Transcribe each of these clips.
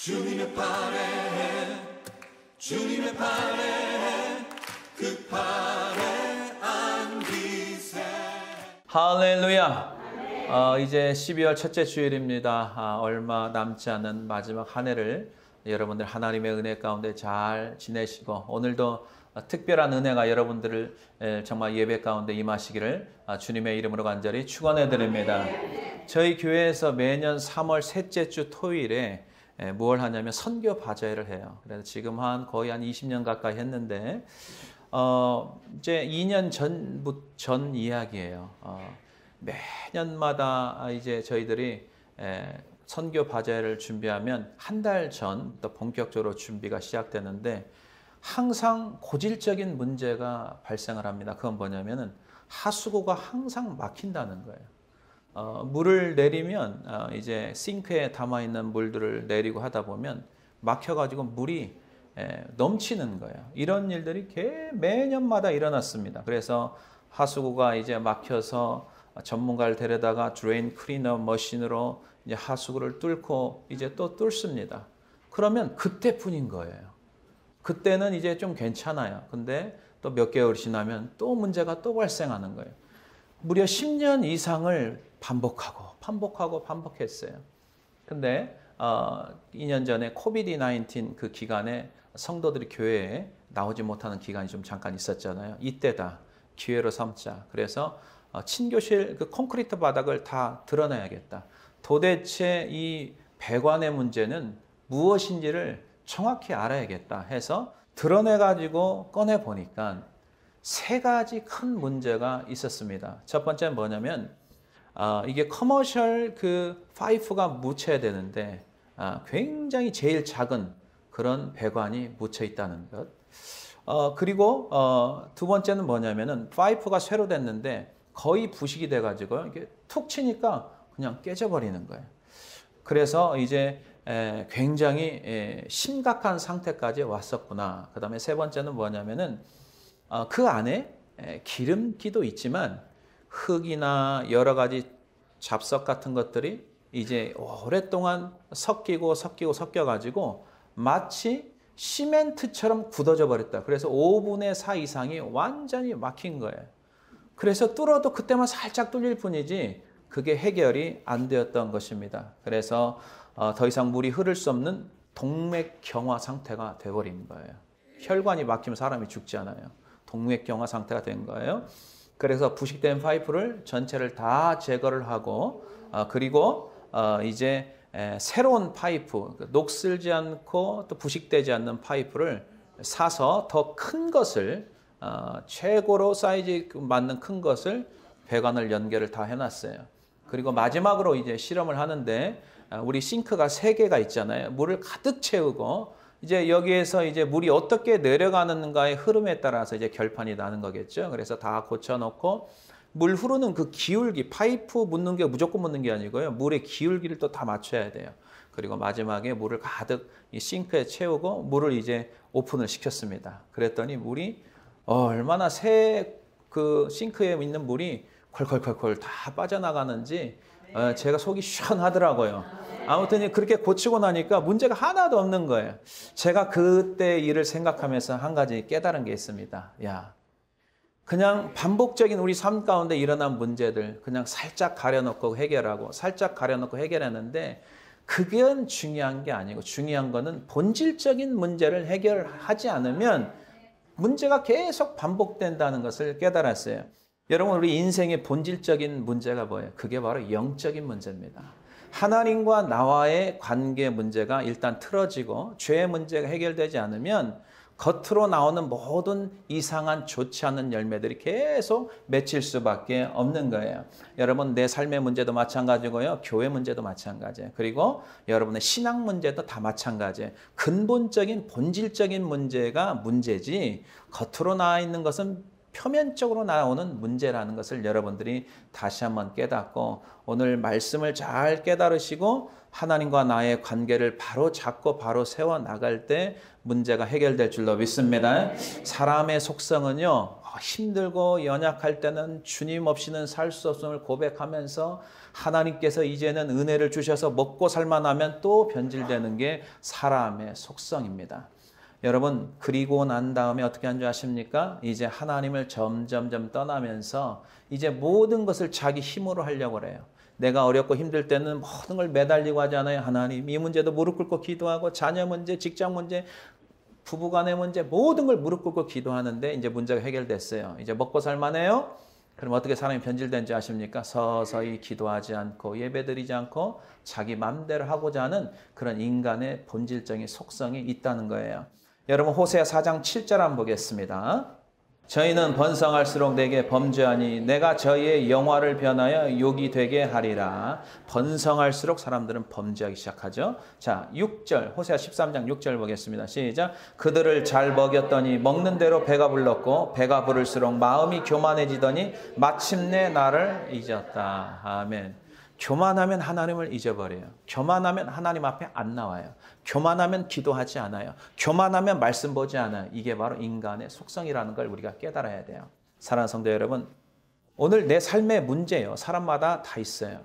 주님의 팔에 주님의 팔에 그 팔에 안기세. 할렐루야. 이제 12월 첫째 주일입니다. 얼마 남지 않은 마지막 한 해를 여러분들 하나님의 은혜 가운데 잘 지내시고, 오늘도 특별한 은혜가 여러분들을 정말 예배 가운데 임하시기를 주님의 이름으로 간절히 축원해 드립니다. 저희 교회에서 매년 3월 셋째 주 토요일에 뭘 하냐면 선교 바자회를 해요. 그래서 지금 거의 한 20년 가까이 했는데, 이제 2년 전 이야기예요. 매년마다 이제 저희들이 선교 바자회를 준비하면 한 달 전부터 본격적으로 준비가 시작되는데, 항상 고질적인 문제가 발생을 합니다. 그건 뭐냐면은 하수구가 항상 막힌다는 거예요. 물을 내리면 이제 싱크에 담아 있는 물들을 내리고 하다 보면 막혀가지고 물이 넘치는 거예요. 이런 일들이 매년마다 일어났습니다. 그래서 하수구가 이제 막혀서 전문가를 데려다가 드레인 클리너 머신으로 이제 하수구를 뚫고 이제 또 뚫습니다. 그러면 그때뿐인 거예요. 그때는 이제 좀 괜찮아요. 근데 또 몇 개월 지나면 또 문제가 또 발생하는 거예요. 무려 10년 이상을 반복했어요. 근데 2년 전에 코비드-19 그 기간에 성도들이 교회에 나오지 못하는 기간이 좀 잠깐 있었잖아요. 이때다 기회로 삼자. 그래서 친교실 그 콘크리트 바닥을 다 드러내야겠다. 도대체 이 배관의 문제는 무엇인지를 정확히 알아야겠다 해서 드러내가지고 꺼내보니까 세 가지 큰 문제가 있었습니다. 첫 번째는 뭐냐면, 이게 커머셜 그 파이프가 묻혀야 되는데, 굉장히 제일 작은 그런 배관이 묻혀 있다는 것. 그리고 두 번째는 뭐냐면은, 파이프가 쇠로 됐는데 거의 부식이 돼가지고 이게 툭 치니까 그냥 깨져버리는 거예요. 그래서 이제 굉장히 심각한 상태까지 왔었구나. 그 다음에 세 번째는 뭐냐면은, 그 안에 기름기도 있지만 흙이나 여러 가지 잡석 같은 것들이 이제 오랫동안 섞여가지고 마치 시멘트처럼 굳어져 버렸다. 그래서 5분의 4 이상이 완전히 막힌 거예요. 그래서 뚫어도 그때만 살짝 뚫릴 뿐이지 그게 해결이 안 되었던 것입니다. 그래서 더 이상 물이 흐를 수 없는 동맥경화 상태가 돼버린 거예요. 혈관이 막히면 사람이 죽지 않아요. 동맥경화 상태가 된 거예요. 그래서 부식된 파이프를 전체를 다 제거를 하고, 그리고 이제 새로운 파이프, 녹슬지 않고 또 부식되지 않는 파이프를 사서 더 큰 것을, 최고로 사이즈 맞는 큰 것을 배관을 연결을 다 해놨어요. 그리고 마지막으로 이제 실험을 하는데, 우리 싱크가 3개가 있잖아요. 물을 가득 채우고 이제 여기에서 이제 물이 어떻게 내려가는가의 흐름에 따라서 이제 결판이 나는 거겠죠. 그래서 다 고쳐놓고 물 흐르는 그 기울기, 파이프 묻는 게 무조건 묻는 게 아니고요. 물의 기울기를 또 다 맞춰야 돼요. 그리고 마지막에 물을 가득 이 싱크에 채우고 물을 이제 오픈을 시켰습니다. 그랬더니 물이 얼마나 그 싱크에 있는 물이 콸콸콸콸 다 빠져나가는지 제가 속이 시원하더라고요. 아무튼 그렇게 고치고 나니까 문제가 하나도 없는 거예요. 제가 그때 일을 생각하면서 한 가지 깨달은 게 있습니다. 그냥 반복적인 우리 삶 가운데 일어난 문제들 그냥 살짝 가려놓고 해결하고 살짝 가려놓고 해결하는데, 그게 중요한 게 아니고 중요한 거는 본질적인 문제를 해결하지 않으면 문제가 계속 반복된다는 것을 깨달았어요. 여러분, 우리 인생의 본질적인 문제가 뭐예요? 그게 바로 영적인 문제입니다. 하나님과 나와의 관계 문제가 일단 틀어지고 죄의 문제가 해결되지 않으면 겉으로 나오는 모든 이상한 좋지 않은 열매들이 계속 맺힐 수밖에 없는 거예요. 여러분, 내 삶의 문제도 마찬가지고요. 교회 문제도 마찬가지예요. 그리고 여러분의 신앙 문제도 다 마찬가지예요. 근본적인 본질적인 문제가 문제지 겉으로 나와 있는 것은 표면적으로 나오는 문제라는 것을 여러분들이 다시 한번 깨닫고, 오늘 말씀을 잘 깨달으시고 하나님과 나의 관계를 바로 잡고 바로 세워나갈 때 문제가 해결될 줄로 믿습니다. 사람의 속성은요, 힘들고 연약할 때는 주님 없이는 살 수 없음을 고백하면서 하나님께서 이제는 은혜를 주셔서 먹고 살만하면 또 변질되는 게 사람의 속성입니다. 여러분, 그리고 난 다음에 어떻게 한 줄 아십니까? 이제 하나님을 점점점 떠나면서 이제 모든 것을 자기 힘으로 하려고 그래요. 내가 어렵고 힘들 때는 모든 걸 매달리고 하지 않아요. 하나님, 이 문제도 무릎 꿇고 기도하고 자녀 문제, 직장 문제, 부부간의 문제, 모든 걸 무릎 꿇고 기도하는데 이제 문제가 해결됐어요. 이제 먹고 살만해요? 그럼 어떻게 사람이 변질된지 아십니까? 서서히 기도하지 않고 예배드리지 않고 자기 맘대로 하고자 하는 그런 인간의 본질적인 속성이 있다는 거예요. 여러분, 호세아 4장 7절 한번 보겠습니다. 저희는 번성할수록 내게 범죄하니 내가 저희의 영화를 변하여 욕이 되게 하리라. 번성할수록 사람들은 범죄하기 시작하죠. 자, 6절, 호세아 13장 6절 보겠습니다. 시작. 그들을 잘 먹였더니 먹는 대로 배가 불렀고 배가 부를수록 마음이 교만해지더니 마침내 나를 잊었다. 아멘. 교만하면 하나님을 잊어버려요. 교만하면 하나님 앞에 안 나와요. 교만하면 기도하지 않아요. 교만하면 말씀 보지 않아요. 이게 바로 인간의 속성이라는 걸 우리가 깨달아야 돼요. 사랑하는 성도 여러분, 오늘 내 삶의 문제요, 사람마다 다 있어요.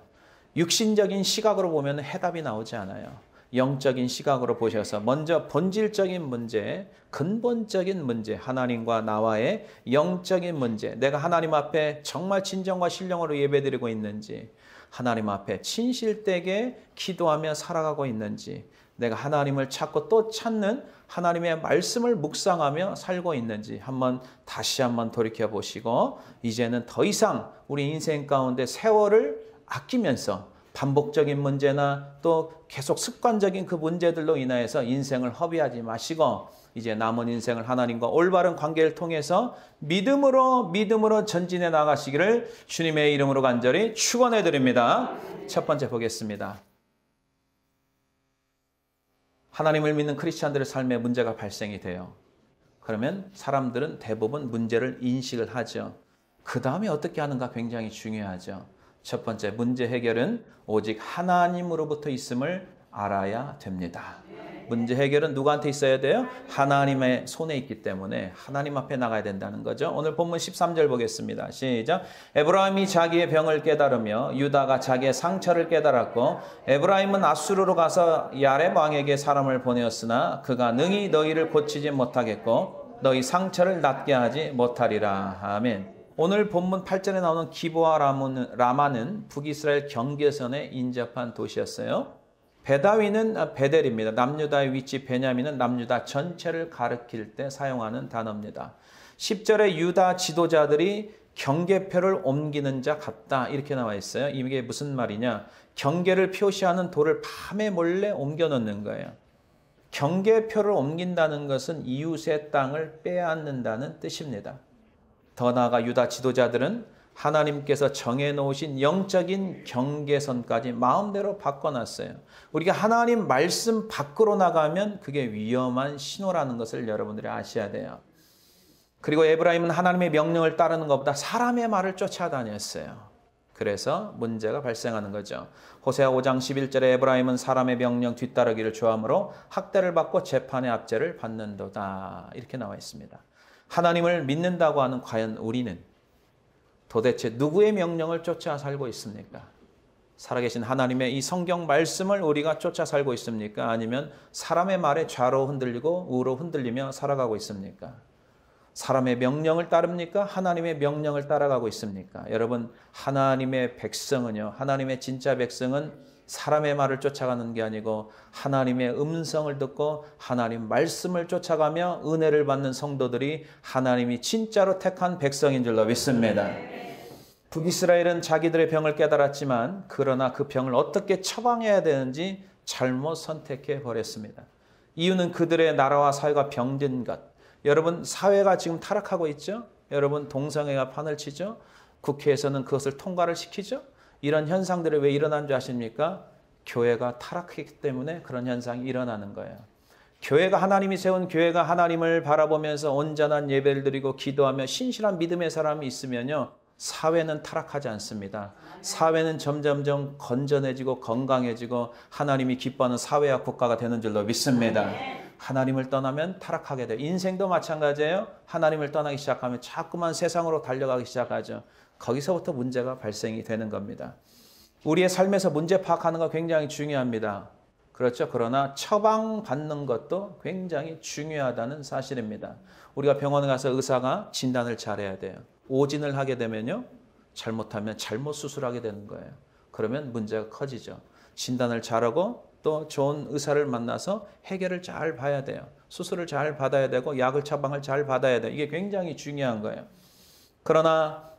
육신적인 시각으로 보면 해답이 나오지 않아요. 영적인 시각으로 보셔서 먼저 본질적인 문제, 근본적인 문제, 하나님과 나와의 영적인 문제, 내가 하나님 앞에 정말 진정과 신령으로 예배드리고 있는지, 하나님 앞에 진실되게 기도하며 살아가고 있는지, 내가 하나님을 찾고 또 찾는 하나님의 말씀을 묵상하며 살고 있는지 다시 한번 돌이켜 보시고, 이제는 더 이상 우리 인생 가운데 세월을 아끼면서 반복적인 문제나 또 계속 습관적인 그 문제들로 인하여서 인생을 허비하지 마시고, 이제 남은 인생을 하나님과 올바른 관계를 통해서 믿음으로 전진해 나가시기를 주님의 이름으로 간절히 축원해 드립니다. 첫 번째 보겠습니다. 하나님을 믿는 크리스찬들의 삶에 문제가 발생이 돼요. 그러면 사람들은 대부분 문제를 인식을 하죠. 그 다음에 어떻게 하는가 굉장히 중요하죠. 첫 번째, 문제 해결은 오직 하나님으로부터 있음을 알아야 됩니다. 문제 해결은 누구한테 있어야 돼요? 하나님의 손에 있기 때문에 하나님 앞에 나가야 된다는 거죠. 오늘 본문 13절 보겠습니다. 시작. 에브라임이 자기의 병을 깨달으며 유다가 자기의 상처를 깨달았고, 에브라임은 아수르로 가서 야렙 왕에게 사람을 보내었으나 그가 능히 너희를 고치지 못하겠고 너희 상처를 낫게 하지 못하리라. 아멘. 오늘 본문 8절에 나오는 기브와 라마는 북이스라엘 경계선에 인접한 도시였어요. 베다위는 베델입니다. 남유다의 위치, 베냐민은 남유다 전체를 가리킬 때 사용하는 단어입니다. 10절에 유다 지도자들이 경계표를 옮기는 자 같다, 이렇게 나와 있어요. 이게 무슨 말이냐? 경계를 표시하는 돌을 밤에 몰래 옮겨 놓는 거예요. 경계표를 옮긴다는 것은 이웃의 땅을 빼앗는다는 뜻입니다. 더 나아가 유다 지도자들은 하나님께서 정해놓으신 영적인 경계선까지 마음대로 바꿔놨어요. 우리가 하나님 말씀 밖으로 나가면 그게 위험한 신호라는 것을 여러분들이 아셔야 돼요. 그리고 에브라임은 하나님의 명령을 따르는 것보다 사람의 말을 쫓아다녔어요. 그래서 문제가 발생하는 거죠. 호세아 5장 11절에 에브라임은 사람의 명령 뒤따르기를 좋아하므로 학대를 받고 재판의 압제를 받는도다, 이렇게 나와 있습니다. 하나님을 믿는다고 하는 과연 우리는 도대체 누구의 명령을 쫓아 살고 있습니까? 살아계신 하나님의 이 성경 말씀을 우리가 쫓아 살고 있습니까? 아니면 사람의 말에 좌로 흔들리고 우로 흔들리며 살아가고 있습니까? 사람의 명령을 따릅니까? 하나님의 명령을 따라가고 있습니까? 여러분, 하나님의 백성은요, 하나님의 진짜 백성은 사람의 말을 쫓아가는 게 아니고 하나님의 음성을 듣고 하나님 말씀을 쫓아가며 은혜를 받는 성도들이 하나님이 진짜로 택한 백성인 줄로 믿습니다. 북이스라엘은 자기들의 병을 깨달았지만 그러나 그 병을 어떻게 처방해야 되는지 잘못 선택해 버렸습니다. 이유는 그들의 나라와 사회가 병든 것. 여러분, 사회가 지금 타락하고 있죠? 여러분, 동성애가 판을 치죠? 국회에서는 그것을 통과를 시키죠? 이런 현상들이 왜 일어난 줄 아십니까? 교회가 타락했기 때문에 그런 현상이 일어나는 거예요. 교회가 하나님이 세운 교회가 하나님을 바라보면서 온전한 예배를 드리고 기도하며 신실한 믿음의 사람이 있으면요, 사회는 타락하지 않습니다. 사회는 점점점 건전해지고 건강해지고 하나님이 기뻐하는 사회와 국가가 되는 줄로 믿습니다. 하나님을 떠나면 타락하게 돼요. 인생도 마찬가지예요. 하나님을 떠나기 시작하면 자꾸만 세상으로 달려가기 시작하죠. 거기서부터 문제가 발생이 되는 겁니다. 우리의 삶에서 문제 파악하는 거 굉장히 중요합니다. 그렇죠. 그러나 처방받는 것도 굉장히 중요하다는 사실입니다. 우리가 병원에 가서 의사가 진단을 잘해야 돼요. 오진을 하게 되면요, 잘못하면 잘못 수술하게 되는 거예요. 그러면 문제가 커지죠. 진단을 잘하고 또 좋은 의사를 만나서 해결을 잘 봐야 돼요. 수술을 잘 받아야 되고 약을 처방을 잘 받아야 돼요. 이게 굉장히 중요한 거예요. 그러나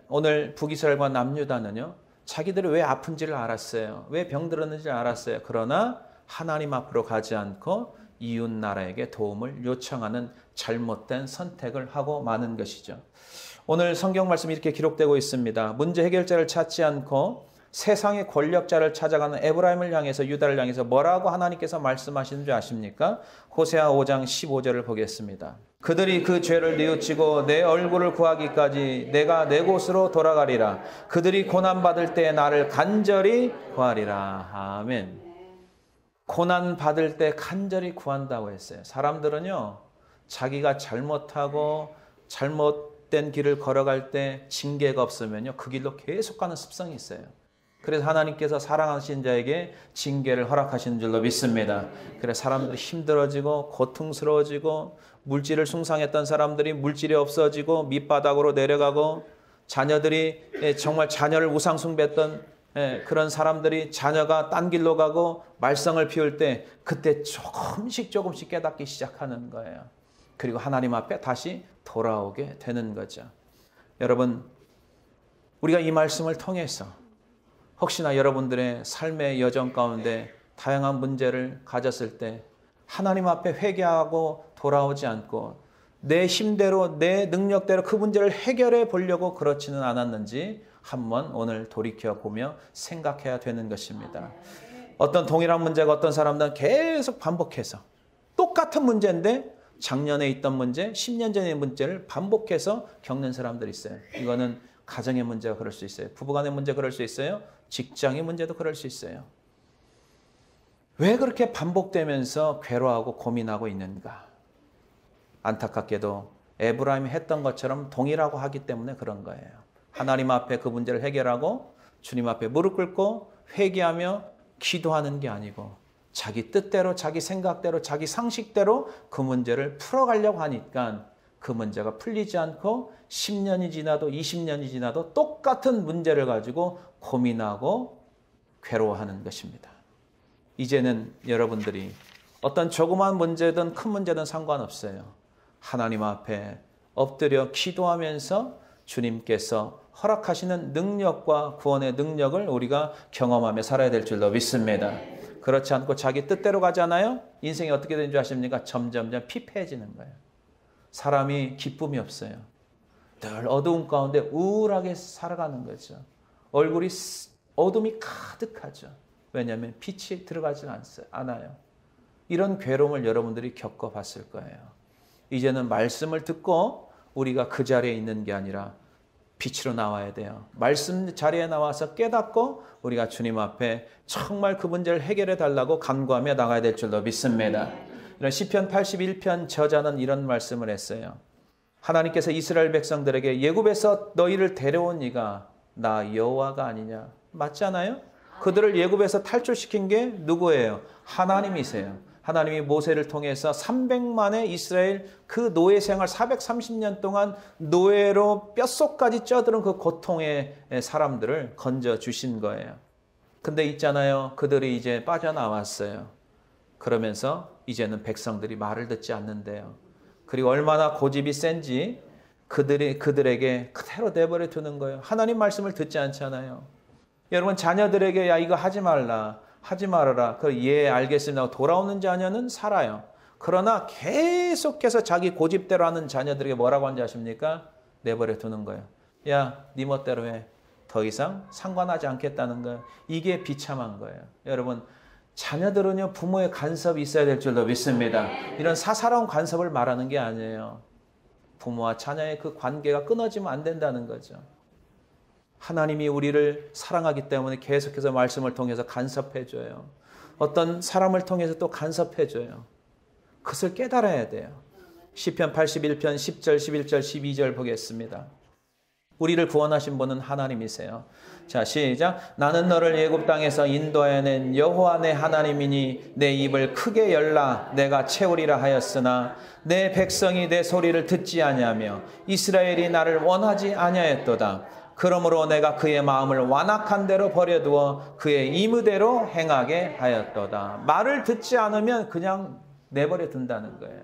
오늘 북이스라엘과 남유다는요, 자기들이 왜 아픈지를 알았어요. 왜 병들었는지를 알았어요. 그러나 하나님 앞으로 가지 않고 이웃 나라에게 도움을 요청하는 잘못된 선택을 하고 마는 것이죠. 오늘 성경 말씀이 이렇게 기록되고 있습니다. 문제 해결자를 찾지 않고 세상의 권력자를 찾아가는 에브라임을 향해서, 유다를 향해서 뭐라고 하나님께서 말씀하시는 줄 아십니까? 호세아 5장 15절을 보겠습니다. 그들이 그 죄를 뉘우치고 내 얼굴을 구하기까지 내가 내 곳으로 돌아가리라. 그들이 고난받을 때 나를 간절히 구하리라. 아멘. 고난받을 때 간절히 구한다고 했어요. 사람들은요, 자기가 잘못하고 잘못된 길을 걸어갈 때 징계가 없으면요, 그 길로 계속 가는 습성이 있어요. 그래서 하나님께서 사랑하신 자에게 징계를 허락하시는 줄로 믿습니다. 그래서 사람들이 힘들어지고 고통스러워지고, 물질을 숭상했던 사람들이 물질이 없어지고 밑바닥으로 내려가고, 자녀들이 정말 자녀를 우상 숭배했던 그런 사람들이 자녀가 딴 길로 가고 말썽을 피울 때 그때 조금씩 깨닫기 시작하는 거예요. 그리고 하나님 앞에 다시 돌아오게 되는 거죠. 여러분, 우리가 이 말씀을 통해서 혹시나 여러분들의 삶의 여정 가운데 다양한 문제를 가졌을 때 하나님 앞에 회개하고 돌아오지 않고 내 힘대로 내 능력대로 그 문제를 해결해 보려고 그렇지는 않았는지 한번 오늘 돌이켜보며 생각해야 되는 것입니다. 어떤 동일한 문제가 어떤 사람들은 계속 반복해서 똑같은 문제인데 작년에 있던 문제, 10년 전의 문제를 반복해서 겪는 사람들이 있어요. 이거는 가정의 문제가 그럴 수 있어요. 부부간의 문제 그럴 수 있어요. 직장의 문제도 그럴 수 있어요. 왜 그렇게 반복되면서 괴로워하고 고민하고 있는가? 안타깝게도 에브라임이 했던 것처럼 동일하고 하기 때문에 그런 거예요. 하나님 앞에 그 문제를 해결하고 주님 앞에 무릎 꿇고 회개하며 기도하는 게 아니고 자기 뜻대로, 자기 생각대로, 자기 상식대로 그 문제를 풀어가려고 하니까 그 문제가 풀리지 않고 10년이 지나도 20년이 지나도 똑같은 문제를 가지고 고민하고 괴로워하는 것입니다. 이제는 여러분들이 어떤 조그만 문제든 큰 문제든 상관없어요. 하나님 앞에 엎드려 기도하면서 주님께서 허락하시는 능력과 구원의 능력을 우리가 경험하며 살아야 될 줄로 믿습니다. 그렇지 않고 자기 뜻대로 가잖아요. 인생이 어떻게 되는 줄 아십니까? 점점점 피폐해지는 거예요. 사람이 기쁨이 없어요. 늘 어두움 가운데 우울하게 살아가는 거죠. 얼굴이 어둠이 가득하죠. 왜냐하면 빛이 들어가지 않아요. 이런 괴로움을 여러분들이 겪어봤을 거예요. 이제는 말씀을 듣고 우리가 그 자리에 있는 게 아니라 빛으로 나와야 돼요. 말씀 자리에 나와서 깨닫고 우리가 주님 앞에 정말 그 문제를 해결해 달라고 간구하며 나가야 될 줄로 믿습니다. 이런 시편 81편 저자는 이런 말씀을 했어요. 하나님께서 이스라엘 백성들에게 애굽에서 너희를 데려온 이가 나 여호와가 아니냐. 맞잖아요? 그들을 애굽에서 탈출시킨 게 누구예요? 하나님이세요. 하나님이 모세를 통해서 300만의 이스라엘 그 노예 생활 430년 동안 노예로 뼛속까지 쪄들은 그 고통의 사람들을 건져주신 거예요. 근데 있잖아요. 그들이 이제 빠져나왔어요. 그러면서 이제는 백성들이 말을 듣지 않는데요. 그리고 얼마나 고집이 센지 그들에게 그대로 내버려 두는 거예요. 하나님 말씀을 듣지 않잖아요. 여러분 자녀들에게 야 이거 하지 말라. 하지 말아라. 예 알겠습니다 하고 돌아오는 자녀는 살아요. 그러나 계속해서 자기 고집대로 하는 자녀들에게 뭐라고 하는지 아십니까? 내버려 두는 거예요. 야, 네 멋대로 해. 더 이상 상관하지 않겠다는 거예요. 이게 비참한 거예요. 여러분 자녀들은요 부모의 간섭이 있어야 될 줄로 믿습니다. 이런 사사로운 간섭을 말하는 게 아니에요. 부모와 자녀의 그 관계가 끊어지면 안 된다는 거죠. 하나님이 우리를 사랑하기 때문에 계속해서 말씀을 통해서 간섭해줘요. 어떤 사람을 통해서 또 간섭해줘요. 그것을 깨달아야 돼요. 시편 81편 10절, 11절, 12절 보겠습니다. 우리를 구원하신 분은 하나님이세요. 자, 시작. 나는 너를 애굽 땅에서 인도해낸 여호와 내 하나님이니 내 입을 크게 열라 내가 채우리라 하였으나 내 백성이 내 소리를 듣지 아니하며 이스라엘이 나를 원하지 아니하였도다. 그러므로 내가 그의 마음을 완악한 대로 버려두어 그의 임의대로 행하게 하였도다. 말을 듣지 않으면 그냥 내버려 둔다는 거예요.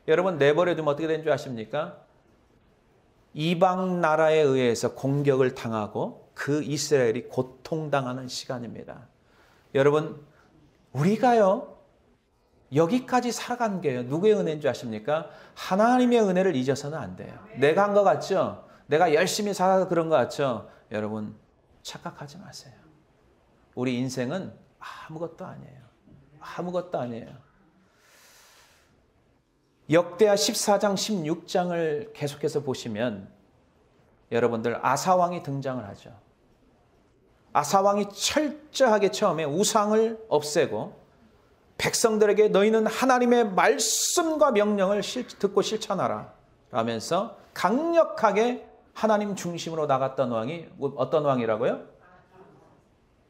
여러분, 내버려 두면 어떻게 되는 줄 아십니까? 이방 나라에 의해서 공격을 당하고 그 이스라엘이 고통당하는 시간입니다. 여러분, 우리가요 여기까지 살아간 게 누구의 은혜인 줄 아십니까? 하나님의 은혜를 잊어서는 안 돼요. 내가 한 것 같죠? 내가 열심히 살아서 그런 것 같죠? 여러분, 착각하지 마세요. 우리 인생은 아무것도 아니에요. 아무것도 아니에요. 역대하 14장 16장을 계속해서 보시면 여러분들 아사왕이 등장을 하죠. 아사왕이 철저하게 처음에 우상을 없애고 백성들에게 너희는 하나님의 말씀과 명령을 듣고 실천하라 라면서 강력하게 하나님 중심으로 나갔던 왕이 어떤 왕이라고요?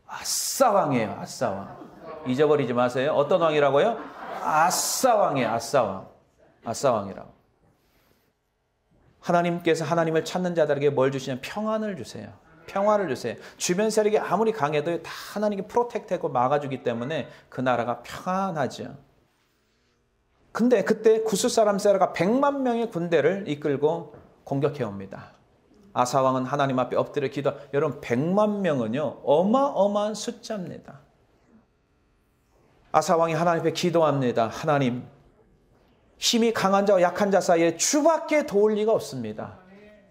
아사왕이에요. 아사왕. 잊어버리지 마세요. 어떤 왕이라고요? 아사왕이에요. 아사왕. 아사왕이라고. 하나님께서 하나님을 찾는 자들에게 뭘 주시냐면 평안을 주세요. 평화를 주세요. 주변 세력이 아무리 강해도 다 하나님께 프로텍트하고 막아주기 때문에 그 나라가 평안하죠. 근데 그때 구스 사람 세라가 100만 명의 군대를 이끌고 공격해 옵니다. 아사왕은 하나님 앞에 엎드려 기도. 여러분, 100만 명은요 어마어마한 숫자입니다. 아사왕이 하나님 앞에 기도합니다. 하나님, 힘이 강한 자와 약한 자 사이에 주밖에 도울 리가 없습니다.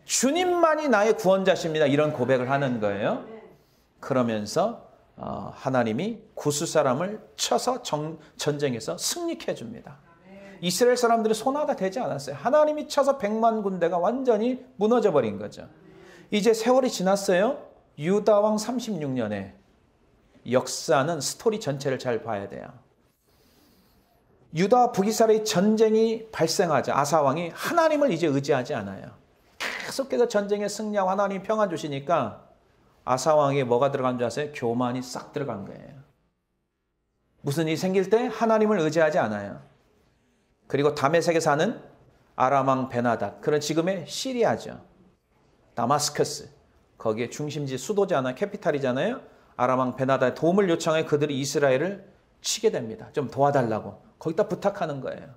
주님만이 나의 구원자십니다. 이런 고백을 하는 거예요. 그러면서 하나님이 구스 사람을 쳐서 전쟁에서 승리해 줍니다. 이스라엘 사람들이 손아가 되지 않았어요. 하나님이 쳐서 100만 군대가 완전히 무너져 버린 거죠. 이제 세월이 지났어요. 유다왕 36년에 역사는 스토리 전체를 잘 봐야 돼요. 유다와 북이스라엘의 전쟁이 발생하자 아사왕이 하나님을 이제 의지하지 않아요. 계속해서 전쟁에 승리하고 하나님이 평안 주시니까 아사왕에 뭐가 들어간 줄 아세요? 교만이 싹 들어간 거예요. 무슨 일이 생길 때 하나님을 의지하지 않아요. 그리고 다메섹에 사는 아람왕 베나닷, 그런 지금의 시리아죠. 다마스커스, 거기에 중심지 수도잖아요. 캐피탈이잖아요. 아람왕 베나닷의 도움을 요청해 그들이 이스라엘을 치게 됩니다. 좀 도와달라고. 거기다 부탁하는 거예요.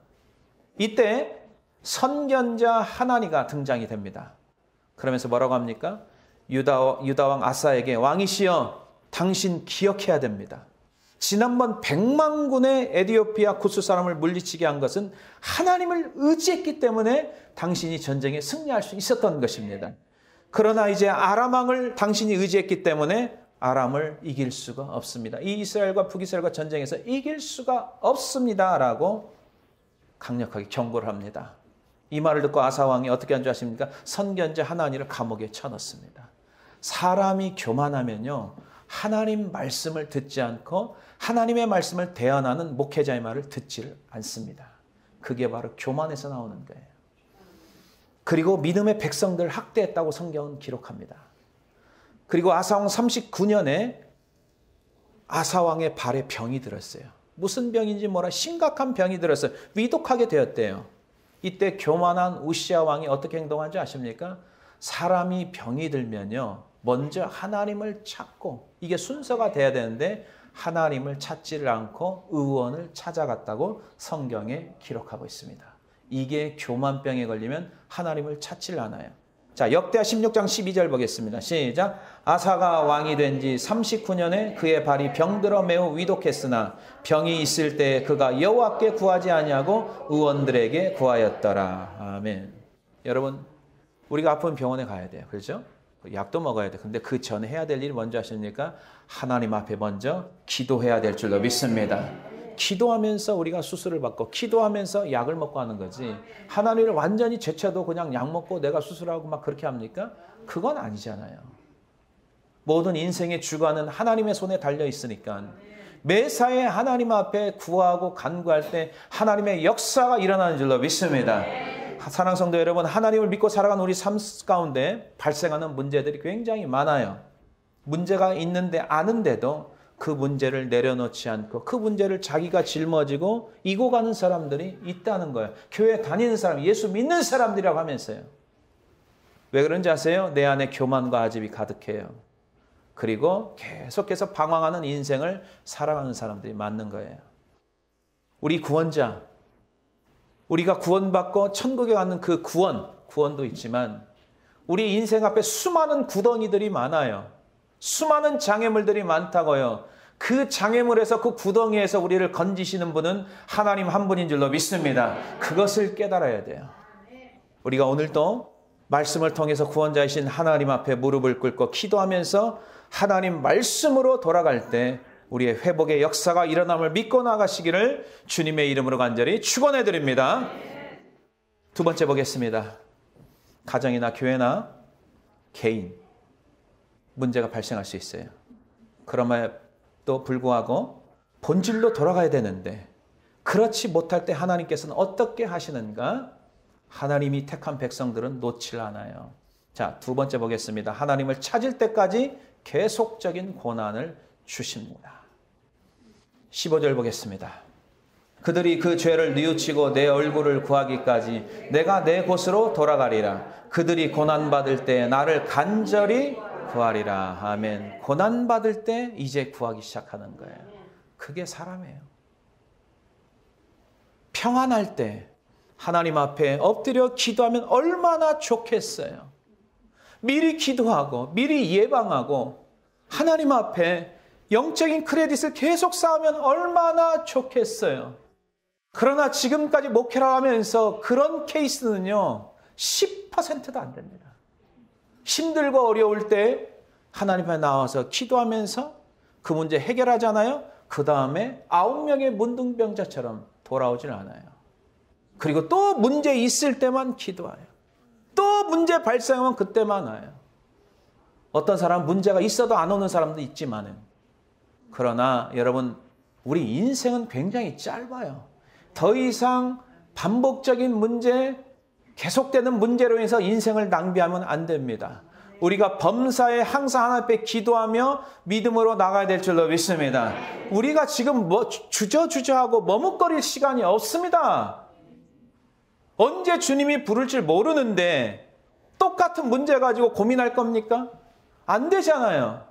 이때 선견자 하나니가 등장이 됩니다. 그러면서 뭐라고 합니까? 유다왕 아사에게 왕이시여 당신 기억해야 됩니다. 지난번 100만군의 에디오피아 구스 사람을 물리치게 한 것은 하나님을 의지했기 때문에 당신이 전쟁에 승리할 수 있었던 것입니다. 그러나 이제 아람왕을 당신이 의지했기 때문에 아람을 이길 수가 없습니다. 이 이스라엘과 북이스라엘과 전쟁에서 이길 수가 없습니다. 라고 강력하게 경고를 합니다. 이 말을 듣고 아사왕이 어떻게 한 줄 아십니까? 선견자 하나니를 감옥에 쳐넣습니다. 사람이 교만하면요, 하나님 말씀을 듣지 않고 하나님의 말씀을 대언하는 목회자의 말을 듣지를 않습니다. 그게 바로 교만에서 나오는 거예요. 그리고 믿음의 백성들을 학대했다고 성경은 기록합니다. 그리고 아사왕 39년에 아사왕의 발에 병이 들었어요. 무슨 병인지 몰라 심각한 병이 들었어요. 위독하게 되었대요. 이때 교만한 우시아 왕이 어떻게 행동한지 아십니까? 사람이 병이 들면요, 먼저 하나님을 찾고, 이게 순서가 돼야 되는데 하나님을 찾지를 않고 의원을 찾아갔다고 성경에 기록하고 있습니다. 이게 교만병에 걸리면 하나님을 찾지를 않아요. 자, 역대하 16장 12절 보겠습니다. 시작. 아사가 왕이 된 지 39년에 그의 발이 병들어 매우 위독했으나 병이 있을 때 그가 여호와께 구하지 아니하고 의원들에게 구하였더라. 아멘. 여러분, 우리가 아프면 병원에 가야 돼요. 그렇죠? 약도 먹어야 돼. 근데 그 전에 해야 될 일이 뭔지 아십니까? 하나님 앞에 먼저 기도해야 될 줄로 믿습니다. 기도하면서 우리가 수술을 받고 기도하면서 약을 먹고 하는 거지. 하나님을 완전히 제쳐도 그냥 약 먹고 내가 수술하고 막 그렇게 합니까? 그건 아니잖아요. 모든 인생의 주관은 하나님의 손에 달려 있으니까 매사에 하나님 앞에 구하고 간구할 때 하나님의 역사가 일어나는 줄로 믿습니다. 사랑하는 성도 여러분, 하나님을 믿고 살아가는 우리 삶 가운데 발생하는 문제들이 굉장히 많아요. 문제가 있는데 아는데도 그 문제를 내려놓지 않고 그 문제를 자기가 짊어지고 이고 가는 사람들이 있다는 거예요. 교회 다니는 사람, 예수 믿는 사람들이라고 하면서요. 왜 그런지 아세요? 내 안에 교만과 아집이 가득해요. 그리고 계속해서 방황하는 인생을 살아가는 사람들이 많은 거예요. 우리 구원자, 우리가 구원받고 천국에 가는 그 구원도 있지만 우리 인생 앞에 수많은 구덩이들이 많아요. 수많은 장애물들이 많다고요. 그 장애물에서 그 구덩이에서 우리를 건지시는 분은 하나님 한 분인 줄로 믿습니다. 그것을 깨달아야 돼요. 우리가 오늘도 말씀을 통해서 구원자이신 하나님 앞에 무릎을 꿇고 기도하면서 하나님 말씀으로 돌아갈 때 우리의 회복의 역사가 일어남을 믿고 나가시기를 주님의 이름으로 간절히 축원해 드립니다. 두 번째 보겠습니다. 가정이나 교회나 개인 문제가 발생할 수 있어요. 그럼에도 불구하고 본질로 돌아가야 되는데 그렇지 못할 때 하나님께서는 어떻게 하시는가? 하나님이 택한 백성들은 놓질 않아요. 자, 두 번째 보겠습니다. 하나님을 찾을 때까지 계속적인 고난을 주십니다. 15절 보겠습니다. 그들이 그 죄를 뉘우치고 내 얼굴을 구하기까지 내가 내 곳으로 돌아가리라. 그들이 고난받을 때 나를 간절히 구하리라. 아멘. 고난받을 때 이제 구하기 시작하는 거예요. 그게 사람이에요. 평안할 때 하나님 앞에 엎드려 기도하면 얼마나 좋겠어요. 미리 기도하고 미리 예방하고 하나님 앞에 영적인 크레딧을 계속 쌓으면 얼마나 좋겠어요. 그러나 지금까지 목회를 하면서 그런 케이스는요 10%도 안 됩니다. 힘들고 어려울 때 하나님 앞에 나와서 기도하면서 그 문제 해결하잖아요. 그 다음에 9명의 문둥병자처럼 돌아오질 않아요. 그리고 또 문제 있을 때만 기도해요. 또 문제 발생하면 그때만 와요. 어떤 사람은 문제가 있어도 안 오는 사람도 있지만은 그러나 여러분 우리 인생은 굉장히 짧아요. 더 이상 반복적인 문제, 계속되는 문제로 인해서 인생을 낭비하면 안 됩니다. 우리가 범사에 항상 하나님 앞에 기도하며 믿음으로 나가야 될 줄로 믿습니다. 우리가 지금 주저주저하고 머뭇거릴 시간이 없습니다. 언제 주님이 부를 줄 모르는데 똑같은 문제 가지고 고민할 겁니까? 안 되잖아요.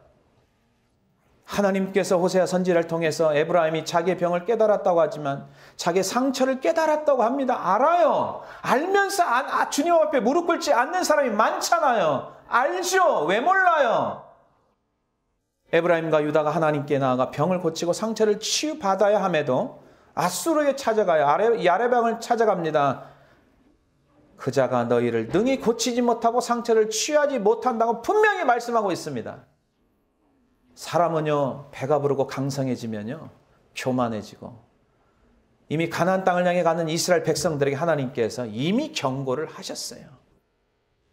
하나님께서 호세아 선지자를 통해서 에브라임이 자기의 병을 깨달았다고 하지만 자기의 상처를 깨달았다고 합니다. 알아요. 알면서 주님 앞에 무릎 꿇지 않는 사람이 많잖아요. 알죠. 왜 몰라요? 에브라임과 유다가 하나님께 나아가 병을 고치고 상처를 치유받아야 함에도 아수르에 찾아가요. 야레방을 찾아갑니다. 그자가 너희를 능히 고치지 못하고 상처를 치유하지 못한다고 분명히 말씀하고 있습니다. 사람은요 배가 부르고 강성해지면요 교만해지고 이미 가나안 땅을 향해 가는 이스라엘 백성들에게 하나님께서 이미 경고를 하셨어요.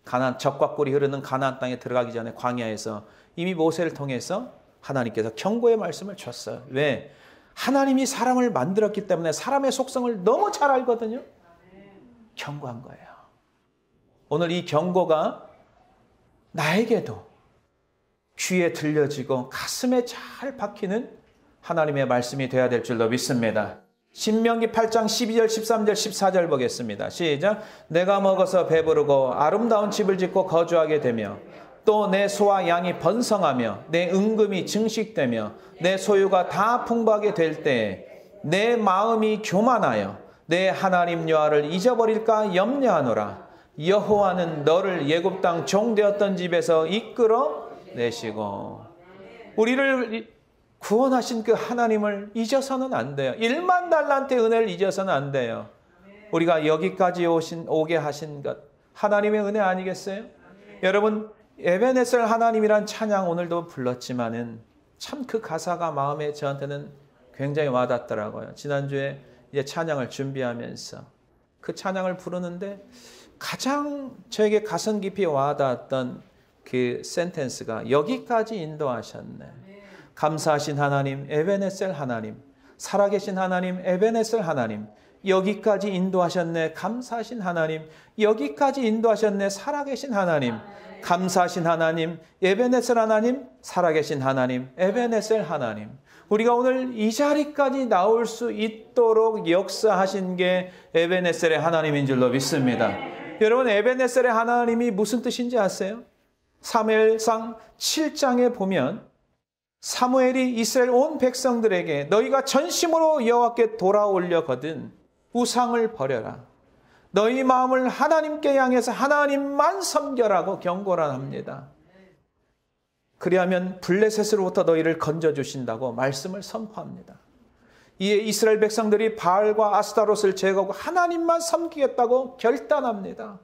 가나안 젖과 꿀이 흐르는 가나안 땅에 들어가기 전에 광야에서 이미 모세를 통해서 하나님께서 경고의 말씀을 줬어요. 왜? 하나님이 사람을 만들었기 때문에 사람의 속성을 너무 잘 알거든요. 경고한 거예요. 오늘 이 경고가 나에게도 귀에 들려지고 가슴에 잘 박히는 하나님의 말씀이 되어야 될 줄로 믿습니다. 신명기 8장 12절 13절 14절 보겠습니다. 시작. 내가 먹어서 배부르고 아름다운 집을 짓고 거주하게 되며 또 내 소와 양이 번성하며 내 은금이 증식되며 내 소유가 다 풍부하게 될 때에 내 마음이 교만하여 내 하나님 여호와를 잊어버릴까 염려하노라. 여호와는 너를 애굽 땅 종되었던 집에서 이끌어 내시고. 우리를 구원하신 그 하나님을 잊어서는 안 돼요. 1만 달란트의 은혜를 잊어서는 안 돼요. 우리가 여기까지 오게 하신 것 하나님의 은혜 아니겠어요? 여러분 에베네셀 하나님이란 찬양 오늘도 불렀지만은 참 그 가사가 마음에 저한테는 굉장히 와닿더라고요. 지난주에 이제 찬양을 준비하면서 그 찬양을 부르는데 가장 저에게 가슴 깊이 와닿았던 그 센텐스가 여기까지 인도하셨네. 감사하신 하나님, 에베네셀 하나님, 살아계신 하나님, 에베네셀 하나님, 여기까지 인도하셨네. 감사하신 하나님, 여기까지 인도하셨네. 살아계신 하나님, 감사하신 하나님, 에베네셀 하나님, 살아계신 하나님, 에베네셀 하나님. 우리가 오늘 이 자리까지 나올 수 있도록 역사하신 게 에베네셀의 하나님인 줄로 믿습니다. 여러분, 에베네셀의 하나님이 무슨 뜻인지 아세요? 사무엘상 7장에 보면 사무엘이 이스라엘 온 백성들에게 너희가 전심으로 여호와께 돌아올려거든 우상을 버려라. 너희 마음을 하나님께 향해서 하나님만 섬겨라고 경고를 합니다. 그리하면 블레셋으로부터 너희를 건져주신다고 말씀을 선포합니다. 이에 이스라엘 백성들이 바알과 아스타롯을 제거하고 하나님만 섬기겠다고 결단합니다.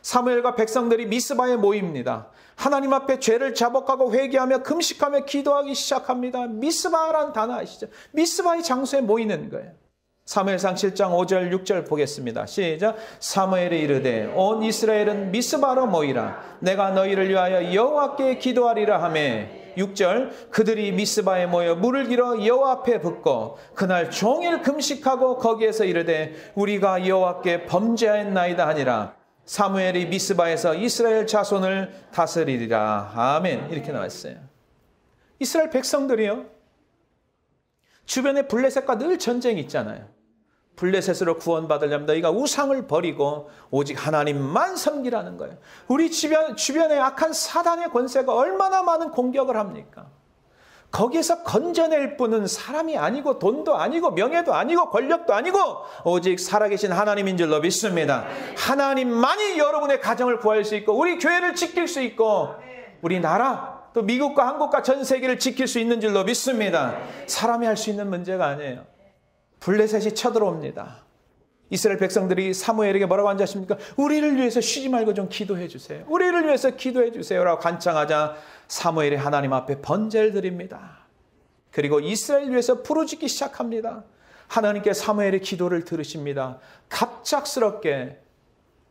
사무엘과 백성들이 미스바에 모입니다. 하나님 앞에 죄를 자복하고 회개하며 금식하며 기도하기 시작합니다. 미스바라는 단어 아시죠? 미스바의 장소에 모이는 거예요. 사무엘상 7장 5절 6절 보겠습니다. 시작. 사무엘이 이르되 온 이스라엘은 미스바로 모이라. 내가 너희를 위하여 여호와께 기도하리라 하매 6절 그들이 미스바에 모여 물을 길어 여호와 앞에 붓고 그날 종일 금식하고 거기에서 이르되 우리가 여호와께 범죄하였나이다 하니라. 사무엘이 미스바에서 이스라엘 자손을 다스리리라. 아멘. 이렇게 나왔어요. 이스라엘 백성들이요, 주변에 블레셋과 늘 전쟁이 있잖아요. 블레셋으로 구원받으려면 너희가 우상을 버리고 오직 하나님만 섬기라는 거예요. 우리 주변에 악한 사단의 권세가 얼마나 많은 공격을 합니까? 거기에서 건져낼 분은 사람이 아니고 돈도 아니고 명예도 아니고 권력도 아니고 오직 살아계신 하나님인 줄로 믿습니다. 하나님만이 여러분의 가정을 구할 수 있고 우리 교회를 지킬 수 있고 우리 나라 또 미국과 한국과 전 세계를 지킬 수 있는 줄로 믿습니다. 사람이 할 수 있는 문제가 아니에요. 블레셋이 쳐들어옵니다. 이스라엘 백성들이 사무엘에게 뭐라고 앉으십니까? 우리를 위해서 쉬지 말고 좀 기도해 주세요. 우리를 위해서 기도해 주세요 라고 간청하자 사무엘이 하나님 앞에 번제를 드립니다. 그리고 이스라엘 위해서 부르짖기 시작합니다. 하나님께 사무엘의 기도를 들으십니다. 갑작스럽게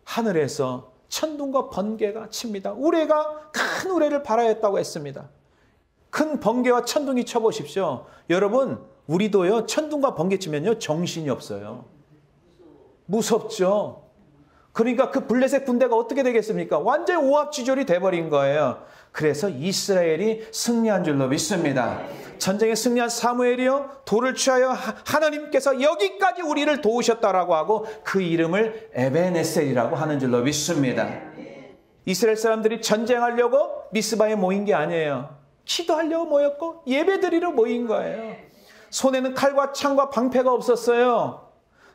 하늘에서 천둥과 번개가 칩니다. 우레가 큰 우레를 발하였다고 했습니다. 큰 번개와 천둥이 쳐보십시오. 여러분, 우리도요 천둥과 번개 치면요 정신이 없어요. 무섭죠. 그러니까 그 블레셋 군대가 어떻게 되겠습니까? 완전히 오합지졸이 돼버린 거예요. 그래서 이스라엘이 승리한 줄로 믿습니다. 전쟁에 승리한 사무엘이요 돌을 취하여 하나님께서 여기까지 우리를 도우셨다라고 하고 그 이름을 에베네셀이라고 하는 줄로 믿습니다. 이스라엘 사람들이 전쟁하려고 미스바에 모인 게 아니에요. 기도하려고 모였고 예배드리러 모인 거예요. 손에는 칼과 창과 방패가 없었어요.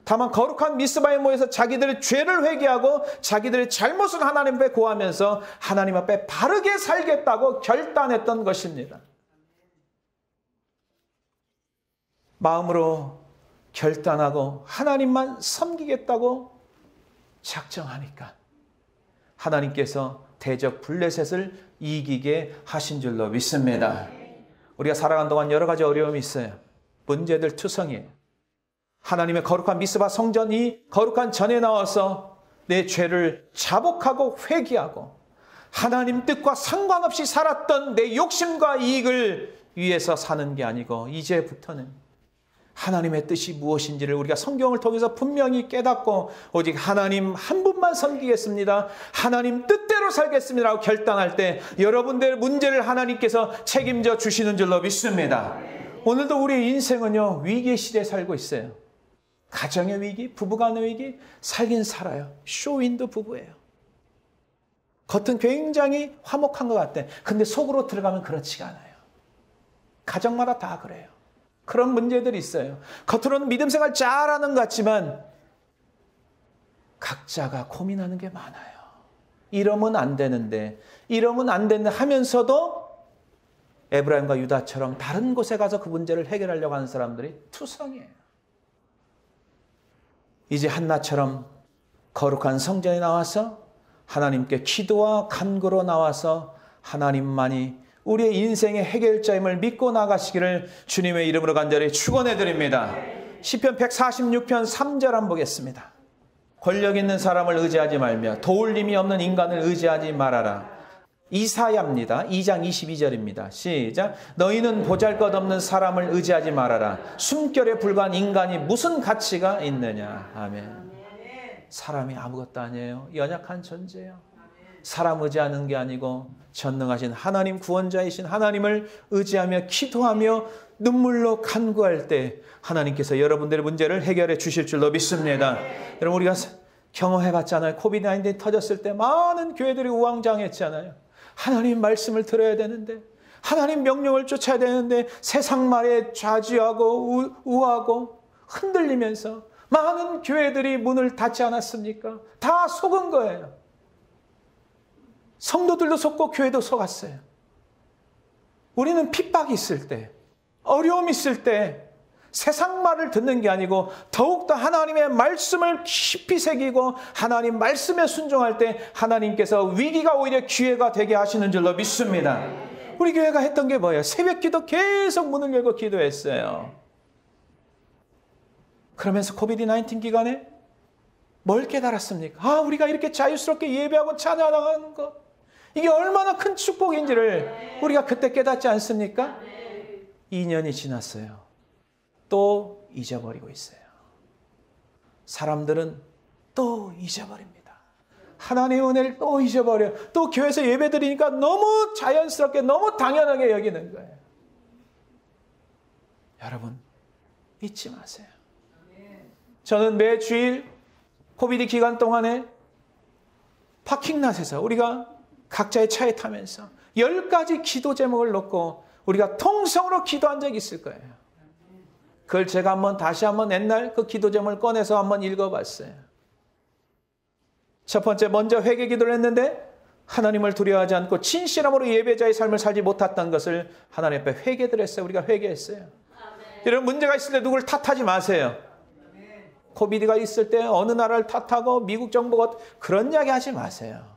다만 거룩한 미스바에 모여서 자기들의 죄를 회개하고 자기들의 잘못을 하나님 앞에 고하면서 하나님 앞에 바르게 살겠다고 결단했던 것입니다. 마음으로 결단하고 하나님만 섬기겠다고 작정하니까 하나님께서 대적 블레셋을 이기게 하신 줄로 믿습니다. 우리가 살아간 동안 여러 가지 어려움이 있어요. 문제들 투성이에요. 하나님의 거룩한 미스바 성전이 거룩한 전에 나와서 내 죄를 자복하고 회개하고 하나님 뜻과 상관없이 살았던 내 욕심과 이익을 위해서 사는 게 아니고 이제부터는 하나님의 뜻이 무엇인지를 우리가 성경을 통해서 분명히 깨닫고 오직 하나님 한 분만 섬기겠습니다. 하나님 뜻대로 살겠습니다라고 결단할 때 여러분들의 문제를 하나님께서 책임져 주시는 줄로 믿습니다. 오늘도 우리의 인생은요 위기의 시대에 살고 있어요. 가정의 위기, 부부간의 위기, 살긴 살아요. 쇼윈도 부부예요. 겉은 굉장히 화목한 것 같아. 근데 속으로 들어가면 그렇지가 않아요. 가정마다 다 그래요. 그런 문제들이 있어요. 겉으로는 믿음 생활 잘하는 것 같지만 각자가 고민하는 게 많아요. 이러면 안 되는데 하면서도 에브라임과 유다처럼 다른 곳에 가서 그 문제를 해결하려고 하는 사람들이 투성이에요. 이제 한나처럼 거룩한 성전에 나와서 하나님께 기도와 간구로 나와서 하나님만이 우리의 인생의 해결자임을 믿고 나가시기를 주님의 이름으로 간절히 축원해 드립니다. 시편 146편 3절 한번 보겠습니다. 권력 있는 사람을 의지하지 말며 도울 힘이 없는 인간을 의지하지 말아라. 이사야입니다. 2장 22절입니다. 시작. 너희는 보잘것없는 사람을 의지하지 말아라. 숨결에 불과한 인간이 무슨 가치가 있느냐. 아멘. 사람이 아무것도 아니에요. 연약한 존재예요. 사람 의지하는 게 아니고 전능하신 하나님, 구원자이신 하나님을 의지하며 기도하며 눈물로 간구할 때 하나님께서 여러분들의 문제를 해결해 주실 줄로 믿습니다. 여러분, 우리가 경험해봤잖아요. 코비드-19 터졌을 때 많은 교회들이 우왕좌왕했잖아요. 하나님 말씀을 들어야 되는데, 하나님 명령을 쫓아야 되는데 세상 말에 좌지하고 우하고 흔들리면서 많은 교회들이 문을 닫지 않았습니까? 다 속은 거예요. 성도들도 속고 교회도 속았어요. 우리는 핍박이 있을 때, 어려움이 있을 때 세상 말을 듣는 게 아니고 더욱더 하나님의 말씀을 깊이 새기고 하나님 말씀에 순종할 때 하나님께서 위기가 오히려 기회가 되게 하시는 줄로 믿습니다. 우리 교회가 했던 게 뭐예요? 새벽 기도 계속 문을 열고 기도했어요. 그러면서 코비드-19 기간에 뭘 깨달았습니까? 아, 우리가 이렇게 자유스럽게 예배하고 찬양하는 것, 이게 얼마나 큰 축복인지를 우리가 그때 깨닫지 않습니까? 2년이 지났어요. 또 잊어버리고 있어요. 사람들은 또 잊어버립니다. 하나님의 은혜를 또 잊어버려요. 또 교회에서 예배 드리니까 너무 자연스럽게, 너무 당연하게 여기는 거예요. 여러분, 잊지 마세요. 저는 매 주일 코비드 기간 동안에 파킹랏에서 우리가 각자의 차에 타면서 10가지 기도 제목을 놓고 우리가 통성으로 기도한 적이 있을 거예요. 그걸 제가 다시 한번 옛날 그 기도 제목을 꺼내서 한번 읽어봤어요. 첫 번째, 먼저 회개 기도를 했는데 하나님을 두려워하지 않고 진실함으로 예배자의 삶을 살지 못했던 것을 하나님 앞에 회개드렸어요. 우리가 회개했어요. 이런 문제가 있을 때 누구를 탓하지 마세요. 코비드가 있을 때 어느 나라를 탓하고 미국 정부가 그런 이야기 하지 마세요.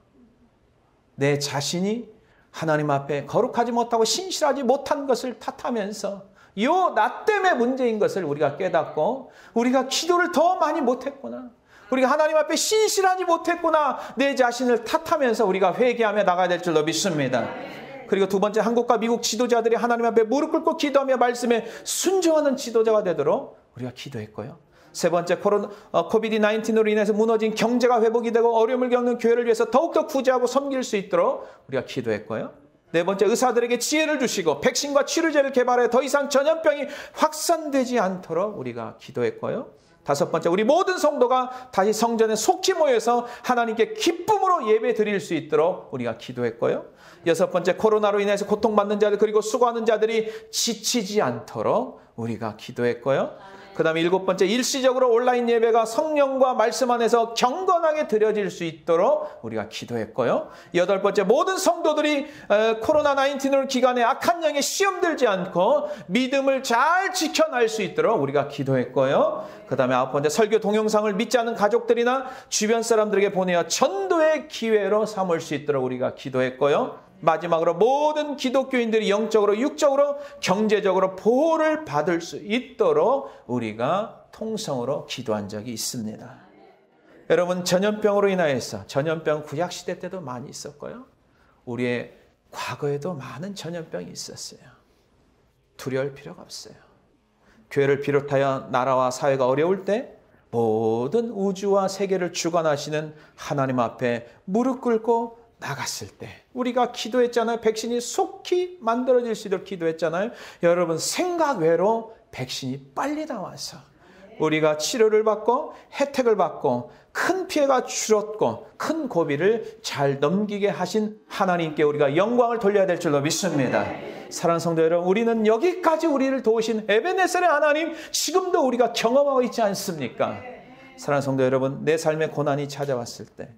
내 자신이 하나님 앞에 거룩하지 못하고 신실하지 못한 것을 탓하면서 나 때문에 문제인 것을 우리가 깨닫고 우리가 기도를 더 많이 못했구나. 우리가 하나님 앞에 신실하지 못했구나. 내 자신을 탓하면서 우리가 회개하며 나가야 될 줄로 믿습니다. 그리고 두 번째, 한국과 미국 지도자들이 하나님 앞에 무릎 꿇고 기도하며 말씀에 순종하는 지도자가 되도록 우리가 기도했고요. 세 번째, 코비드-19으로 인해서 무너진 경제가 회복이 되고 어려움을 겪는 교회를 위해서 더욱더 구제하고 섬길 수 있도록 우리가 기도했고요. 네 번째, 의사들에게 지혜를 주시고 백신과 치료제를 개발해 더 이상 전염병이 확산되지 않도록 우리가 기도했고요. 다섯 번째, 우리 모든 성도가 다시 성전에 속히 모여서 하나님께 기쁨으로 예배 드릴 수 있도록 우리가 기도했고요. 여섯 번째, 코로나로 인해서 고통받는 자들 그리고 수고하는 자들이 지치지 않도록 우리가 기도했고요. 그 다음에 일곱 번째, 일시적으로 온라인 예배가 성령과 말씀 안에서 경건하게 드려질 수 있도록 우리가 기도했고요. 여덟 번째, 모든 성도들이 코로나19 기간에 악한 영에 시험 들지 않고 믿음을 잘 지켜낼 수 있도록 우리가 기도했고요. 그 다음에 아홉 번째, 설교 동영상을 믿지 않는 가족들이나 주변 사람들에게 보내어 전도의 기회로 삼을 수 있도록 우리가 기도했고요. 마지막으로 모든 기독교인들이 영적으로, 육적으로, 경제적으로 보호를 받을 수 있도록 우리가 통성으로 기도한 적이 있습니다. 여러분, 전염병으로 인하여서, 전염병 구약시대 때도 많이 있었고요. 우리의 과거에도 많은 전염병이 있었어요. 두려울 필요가 없어요. 교회를 비롯하여 나라와 사회가 어려울 때 모든 우주와 세계를 주관하시는 하나님 앞에 무릎 꿇고 나갔을 때 우리가 기도했잖아요. 백신이 속히 만들어질 수 있도록 기도했잖아요. 여러분, 생각 외로 백신이 빨리 나와서 우리가 치료를 받고 혜택을 받고 큰 피해가 줄었고 큰 고비를 잘 넘기게 하신 하나님께 우리가 영광을 돌려야 될 줄로 믿습니다. 사랑하는 성도 여러분, 우리는 여기까지 우리를 도우신 에베네셀의 하나님 지금도 우리가 경험하고 있지 않습니까? 사랑하는 성도 여러분, 내 삶에 고난이 찾아왔을 때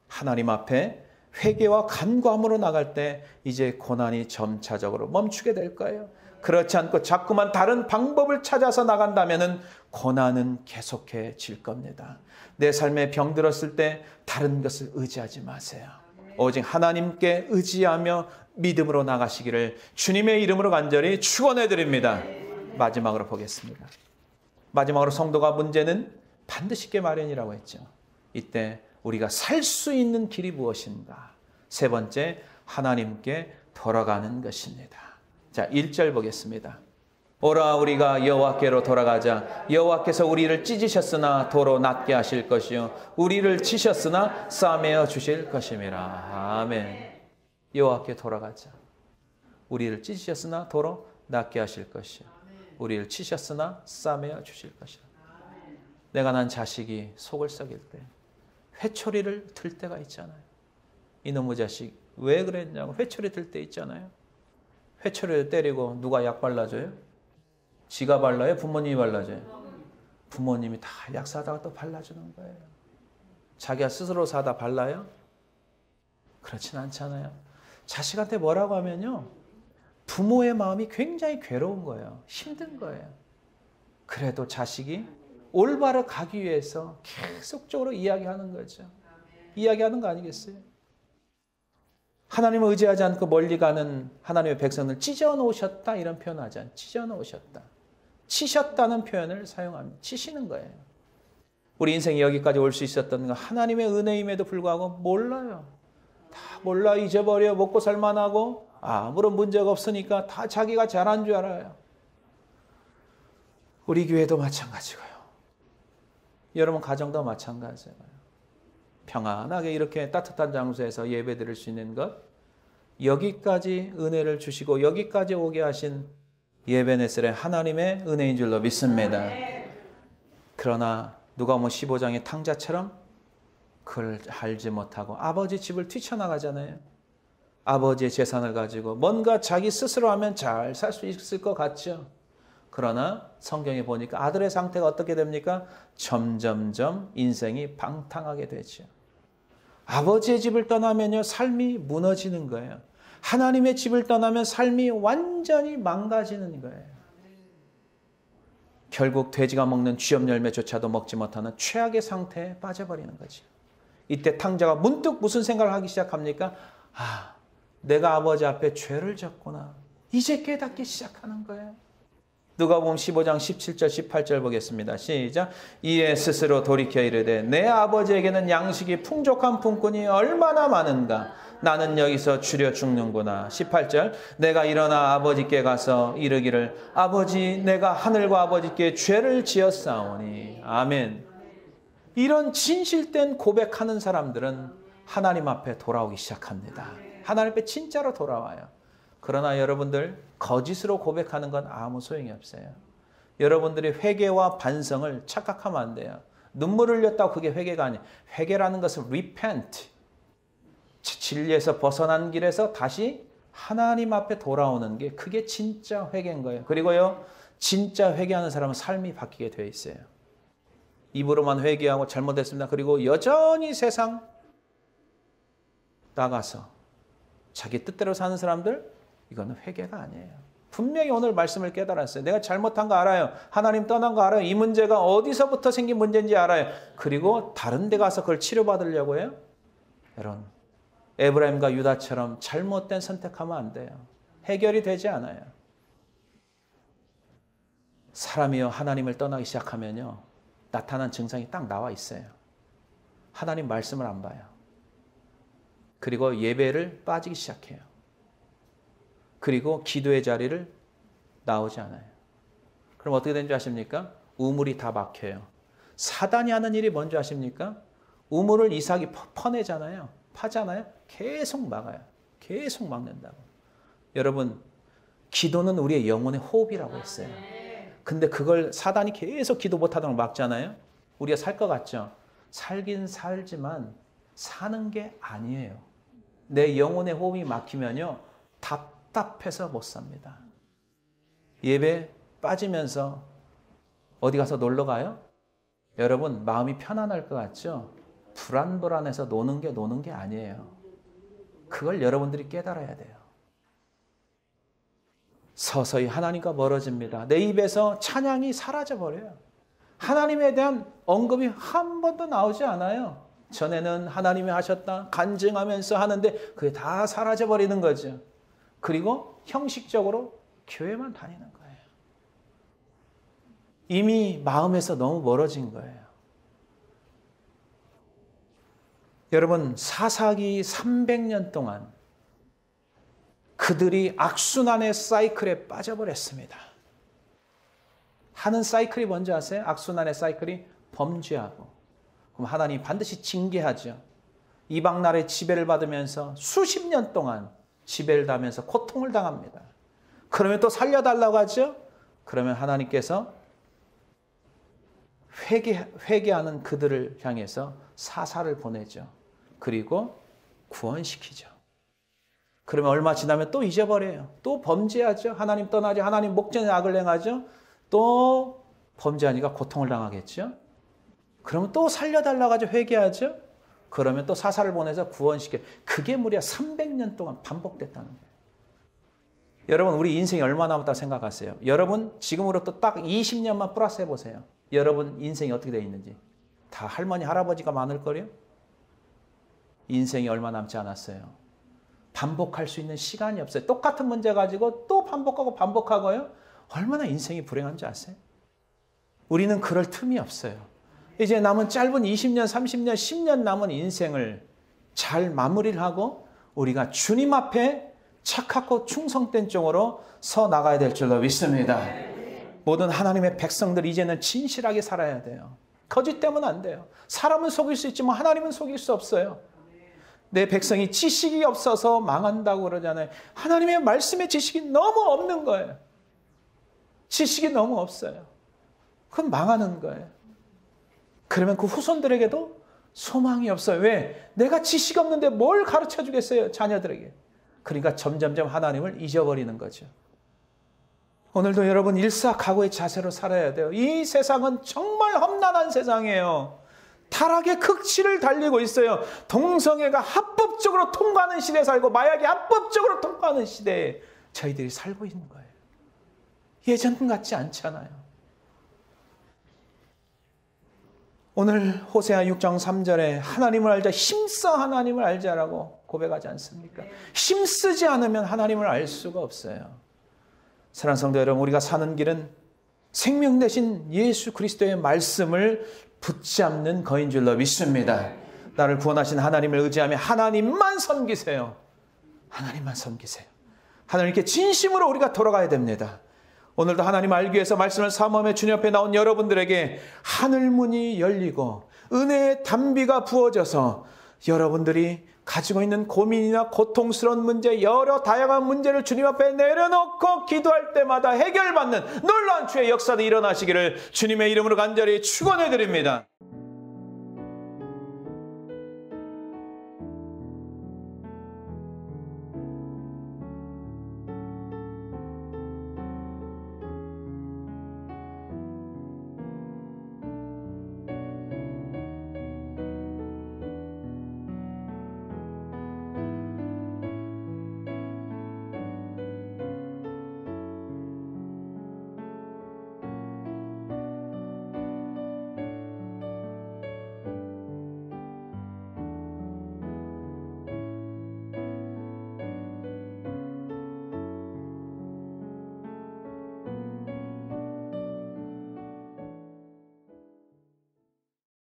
하나님 앞에 회개와 간구함으로 나갈 때 이제 고난이 점차적으로 멈추게 될 거예요. 그렇지 않고 자꾸만 다른 방법을 찾아서 나간다면 고난은 계속해질 겁니다. 내 삶에 병 들었을 때 다른 것을 의지하지 마세요. 오직 하나님께 의지하며 믿음으로 나가시기를 주님의 이름으로 간절히 축원해 드립니다. 마지막으로 보겠습니다. 마지막으로 성도가 문제는 반드시 있게 마련이라고 했죠. 이때 우리가 살 수 있는 길이 무엇인가? 세 번째, 하나님께 돌아가는 것입니다. 자, 1절 보겠습니다. 오라 우리가 여호와께로 돌아가자. 여호와께서 우리를 찢으셨으나 도로 낫게 하실 것이요 우리를 치셨으나 싸매어 주실 것임이라. 아멘. 여호와께 돌아가자. 우리를 찢으셨으나 도로 낫게 하실 것이요 우리를 치셨으나 싸매어 주실 것이라. 내가 난 자식이 속을 썩일 때 회초리를 들 때가 있잖아요. 이놈의 자식 왜 그랬냐고 회초리 들 때 있잖아요. 회초리를 때리고 누가 약 발라줘요? 지가 발라요? 부모님이 발라줘요? 부모님이 다 약 사다가 또 발라주는 거예요. 자기가 스스로 사다 발라요? 그렇진 않잖아요. 자식한테 뭐라고 하면요, 부모의 마음이 굉장히 괴로운 거예요. 힘든 거예요. 그래도 자식이 올바로 가기 위해서 계속적으로 이야기하는 거죠. 이야기하는 거 아니겠어요? 하나님을 의지하지 않고 멀리 가는 하나님의 백성을 찢어놓으셨다 이런 표현 하지 않아요. 찢어놓으셨다. 치셨다는 표현을 사용합니다. 치시는 거예요. 우리 인생이 여기까지 올 수 있었던 건 하나님의 은혜임에도 불구하고 몰라요. 다 몰라 잊어버려. 먹고 살만하고 아무런 문제가 없으니까 다 자기가 잘한 줄 알아요. 우리 교회도 마찬가지고요. 여러분 가정도 마찬가지예요. 평안하게 이렇게 따뜻한 장소에서 예배 드릴 수 있는 것, 여기까지 은혜를 주시고 여기까지 오게 하신 예배네셀의 하나님의 은혜인 줄로 믿습니다. 그러나 누가복음 15장의 탕자처럼 그걸 알지 못하고 아버지 집을 뛰쳐나가잖아요. 아버지의 재산을 가지고 뭔가 자기 스스로 하면 잘 살 수 있을 것 같죠. 그러나 성경에 보니까 아들의 상태가 어떻게 됩니까? 점점점 인생이 방탕하게 되죠. 아버지의 집을 떠나면요, 삶이 무너지는 거예요. 하나님의 집을 떠나면 삶이 완전히 망가지는 거예요. 결국 돼지가 먹는 쥐염 열매조차도 먹지 못하는 최악의 상태에 빠져버리는 거죠. 이때 탕자가 문득 무슨 생각을 하기 시작합니까? 아, 내가 아버지 앞에 죄를 졌구나. 이제 깨닫기 시작하는 거예요. 누가복음 15장 17절 18절 보겠습니다. 시작. 이에 스스로 돌이켜 이르되 내 아버지에게는 양식이 풍족한 품꾼이 얼마나 많은가. 나는 여기서 주려 죽는구나. 18절. 내가 일어나 아버지께 가서 이르기를 아버지 내가 하늘과 아버지께 죄를 지었사오니. 아멘. 이런 진실된 고백하는 사람들은 하나님 앞에 돌아오기 시작합니다. 하나님 앞에 진짜로 돌아와요. 그러나 여러분들 거짓으로 고백하는 건 아무 소용이 없어요. 여러분들이 회개와 반성을 착각하면 안 돼요. 눈물을 흘렸다고 그게 회개가 아니에요. 회개라는 것은 repent, 진리에서 벗어난 길에서 다시 하나님 앞에 돌아오는 게 그게 진짜 회개인 거예요. 그리고요, 진짜 회개하는 사람은 삶이 바뀌게 되어 있어요. 입으로만 회개하고 잘못했습니다. 그리고 여전히 세상 나가서 자기 뜻대로 사는 사람들, 이거는 회개가 아니에요. 분명히 오늘 말씀을 깨달았어요. 내가 잘못한 거 알아요. 하나님 떠난 거 알아요. 이 문제가 어디서부터 생긴 문제인지 알아요. 그리고 다른 데 가서 그걸 치료받으려고 해요? 여러분, 에브라임과 유다처럼 잘못된 선택하면 안 돼요. 해결이 되지 않아요. 사람이요, 하나님을 떠나기 시작하면요, 나타난 증상이 딱 나와 있어요. 하나님 말씀을 안 봐요. 그리고 예배를 빠지기 시작해요. 그리고 기도의 자리를 나오지 않아요. 그럼 어떻게 되는 줄 아십니까? 우물이 다 막혀요. 사단이 하는 일이 뭔지 아십니까? 우물을 이삭이 퍼내잖아요. 파잖아요. 계속 막아요. 계속 막는다고. 여러분, 기도는 우리의 영혼의 호흡이라고 했어요. 근데 그걸 사단이 계속 기도 못하도록 막잖아요. 우리가 살 것 같죠? 살긴 살지만 사는 게 아니에요. 내 영혼의 호흡이 막히면요, 답답해서 못 삽니다. 예배 빠지면서 어디 가서 놀러 가요? 여러분, 마음이 편안할 것 같죠? 불안해서 노는 게 아니에요. 그걸 여러분들이 깨달아야 돼요. 서서히 하나님과 멀어집니다. 내 입에서 찬양이 사라져버려요. 하나님에 대한 언급이 한 번도 나오지 않아요. 전에는 하나님이 하셨다 간증하면서 하는데 그게 다 사라져버리는 거죠. 그리고 형식적으로 교회만 다니는 거예요. 이미 마음에서 너무 멀어진 거예요. 여러분, 사사기 300년 동안 그들이 악순환의 사이클에 빠져버렸습니다. 하는 사이클이 뭔지 아세요? 악순환의 사이클이 범죄하고, 그럼 하나님 반드시 징계하죠. 이방 나라의 지배를 받으면서 수십 년 동안 지배를 당하면서 고통을 당합니다. 그러면 또 살려달라고 하죠. 그러면 하나님께서 회개하는 그들을 향해서 사사를 보내죠. 그리고 구원시키죠. 그러면 얼마 지나면 또 잊어버려요. 또 범죄하죠. 하나님 떠나죠. 하나님 목전에 악을 행하죠. 또 범죄하니까 고통을 당하겠죠. 그러면 또 살려달라고 하죠. 회개하죠. 그러면 또 사사를 보내서 구원시켜요. 그게 무려 300년 동안 반복됐다는 거예요. 여러분, 우리 인생이 얼마 남았다고 생각하세요? 여러분, 지금으로부터 딱 20년만 플러스 해보세요. 여러분 인생이 어떻게 되어 있는지. 다 할머니, 할아버지가 많을걸요? 인생이 얼마 남지 않았어요. 반복할 수 있는 시간이 없어요. 똑같은 문제 가지고 또 반복하고 반복하고요. 얼마나 인생이 불행한지 아세요? 우리는 그럴 틈이 없어요. 이제 남은 짧은 20년, 30년, 10년 남은 인생을 잘 마무리를 하고 우리가 주님 앞에 착하고 충성된 쪽으로 서 나가야 될 줄로 믿습니다. 모든 하나님의 백성들 이제는 진실하게 살아야 돼요. 거짓되면 안 돼요. 사람은 속일 수 있지만 하나님은 속일 수 없어요. 내 백성이 지식이 없어서 망한다고 그러잖아요. 하나님의 말씀의 지식이 너무 없는 거예요. 지식이 너무 없어요. 그럼 망하는 거예요. 그러면 그 후손들에게도 소망이 없어요. 왜? 내가 지식 없는데 뭘 가르쳐 주겠어요, 자녀들에게. 그러니까 점점점 하나님을 잊어버리는 거죠. 오늘도 여러분 일사각오의 자세로 살아야 돼요. 이 세상은 정말 험난한 세상이에요. 타락의 극치를 달리고 있어요. 동성애가 합법적으로 통과하는 시대에 살고 마약이 합법적으로 통과하는 시대에 저희들이 살고 있는 거예요. 예전 같지 않잖아요. 오늘 호세아 6장 3절에 하나님을 알자, 힘써 하나님을 알자라고 고백하지 않습니까? 힘쓰지 않으면 하나님을 알 수가 없어요. 사랑하는 성도 여러분, 우리가 사는 길은 생명 되신 예수 그리스도의 말씀을 붙잡는 거인 줄로 믿습니다. 나를 구원하신 하나님을 의지하며 하나님만 섬기세요. 하나님만 섬기세요. 하나님께 진심으로 우리가 돌아가야 됩니다. 오늘도 하나님 알기 위해서 말씀을 사모하며 주님 앞에 나온 여러분들에게 하늘문이 열리고 은혜의 담비가 부어져서 여러분들이 가지고 있는 고민이나 고통스러운 문제, 여러 다양한 문제를 주님 앞에 내려놓고 기도할 때마다 해결받는 놀라운 주의 역사도 일어나시기를 주님의 이름으로 간절히 축원해 드립니다.